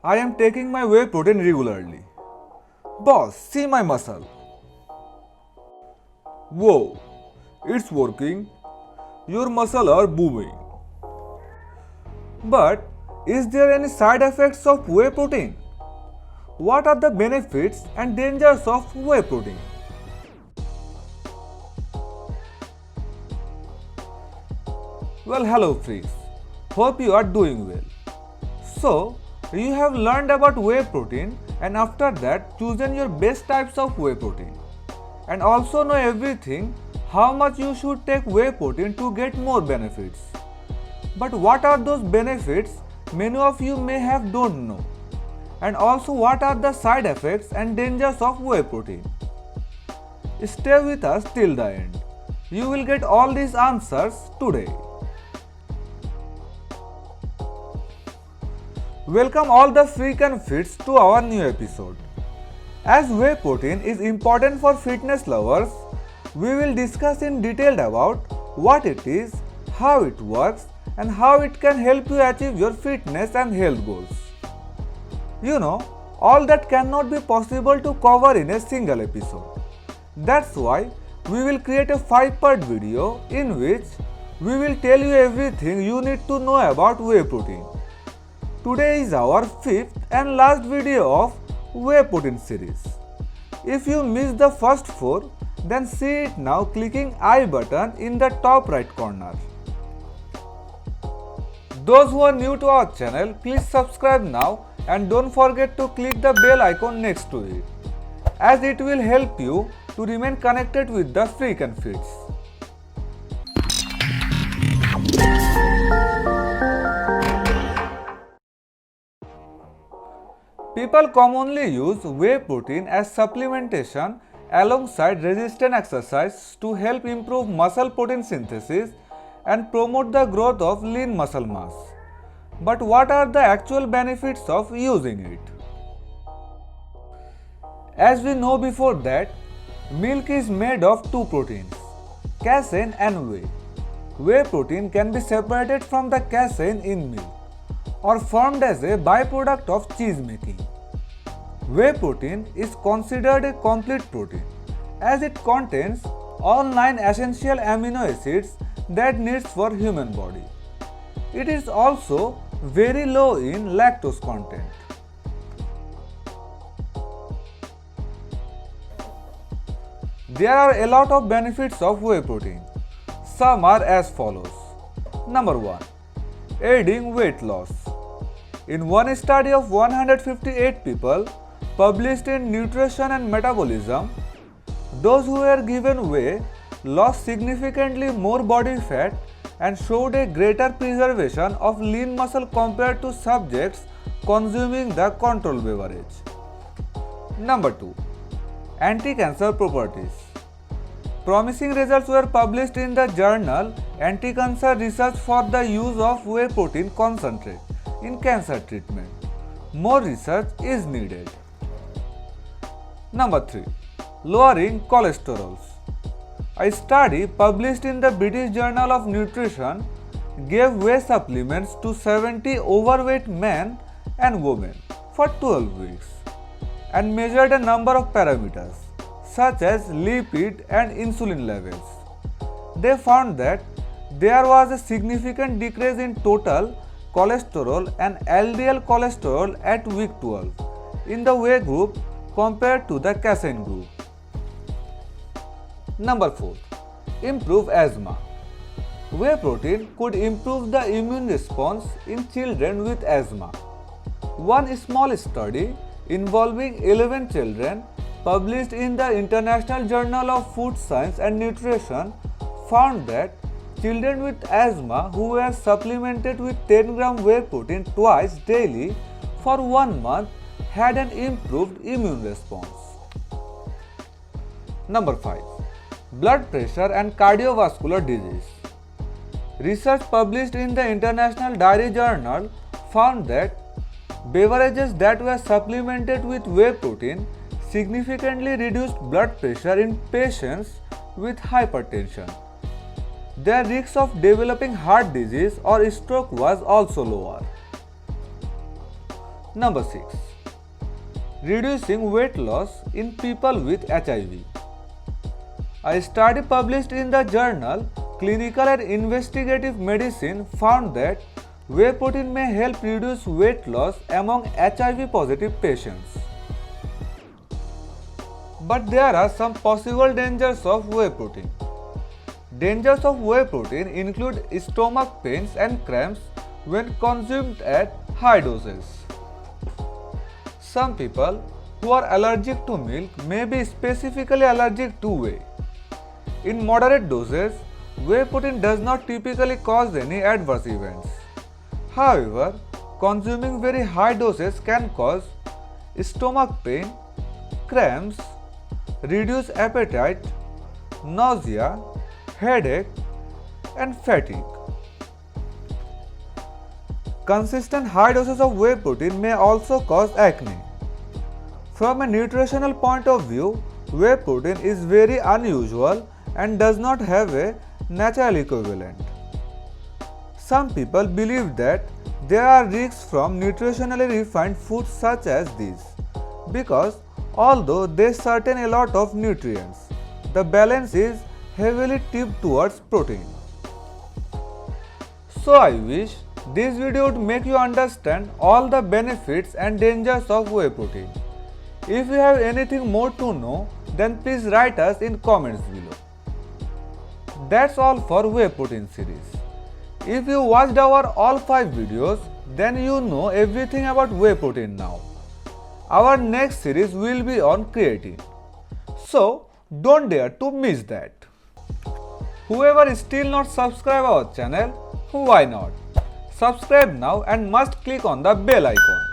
I am taking my whey protein regularly. Boss, see my muscle. Whoa, it's working. Your muscles are booming. But is there any side effects of whey protein? What are the benefits and dangers of whey protein? Well, hello friends. Hope you are doing well. So, you have learned about whey protein and after that chosen your best types of whey protein. And also know everything how much you should take whey protein to get more benefits. But what are those benefits many of you may have don't know? And also what are the side effects and dangers of whey protein? Stay with us till the end. You will get all these answers today. Welcome all the freak and fits to our new episode. As whey protein is important for fitness lovers, we will discuss in detail about what it is, how it works, and how it can help you achieve your fitness and health goals. You know, all that cannot be possible to cover in a single episode. That's why we will create a 5-part video in which we will tell you everything you need to know about whey protein. Today is our 5th and last video of whey protein series. If you missed the first 4, then see it now clicking I button in the top right corner. Those who are new to our channel, please subscribe now and don't forget to click the bell icon next to it, as it will help you to remain connected with the freak and fits. People commonly use whey protein as supplementation alongside resistance exercise to help improve muscle protein synthesis and promote the growth of lean muscle mass. But what are the actual benefits of using it? As we know before that, milk is made of 2 proteins, casein and whey. Whey protein can be separated from the casein in milk or formed as a byproduct of cheese making. Whey protein is considered a complete protein as it contains all 9 essential amino acids that needs for human body. It is also very low in lactose content. There are a lot of benefits of whey protein. Some are as follows. Number 1. Aiding weight loss. In one study of 158 people published in Nutrition and Metabolism, those who were given whey lost significantly more body fat and showed a greater preservation of lean muscle compared to subjects consuming the control beverage. Number 2. Anti-cancer properties. Promising results were published in the journal Anti-Cancer Research for the use of whey protein concentrate in cancer treatment. More research is needed. Number 3. Lowering cholesterol. A study published in the British Journal of Nutrition gave whey supplements to 70 overweight men and women for 12 weeks and measured a number of parameters such as lipid and insulin levels. They found that there was a significant decrease in total cholesterol and LDL cholesterol at week 12 in the whey group compared to the casein group. Number 4. Improve asthma. Whey protein could improve the immune response in children with asthma. One small study involving 11 children published in the International Journal of Food Science and Nutrition found that children with asthma who were supplemented with 10 gram whey protein twice daily for 1 month had an improved immune response. Number 5. Blood pressure and cardiovascular disease. Research published in the International Dairy Journal found that beverages that were supplemented with whey protein significantly reduced blood pressure in patients with hypertension. Their risk of developing heart disease or stroke was also lower. Number 6. Reducing weight loss in people with HIV. A study published in the journal Clinical and Investigative Medicine found that whey protein may help reduce weight loss among HIV positive patients. But there are some possible dangers of whey protein. Dangers of whey protein include stomach pains and cramps when consumed at high doses. Some people who are allergic to milk may be specifically allergic to whey. In moderate doses, whey protein does not typically cause any adverse events. However, consuming very high doses can cause stomach pain, cramps, reduced appetite, nausea, headache, and fatigue. Consistent high doses of whey protein may also cause acne. From a nutritional point of view, whey protein is very unusual and does not have a natural equivalent. Some people believe that there are risks from nutritionally refined foods such as these, because although they contain a lot of nutrients, the balance is heavily tipped towards protein. So I wish this video would make you understand all the benefits and dangers of whey protein. If you have anything more to know, then please write us in comments below. That's all for whey protein series. If you watched our all 5 videos, then you know everything about whey protein now. Our next series will be on creatine. So don't dare to miss that. Whoever is still not subscribed our channel, why not? Subscribe now and must click on the bell icon.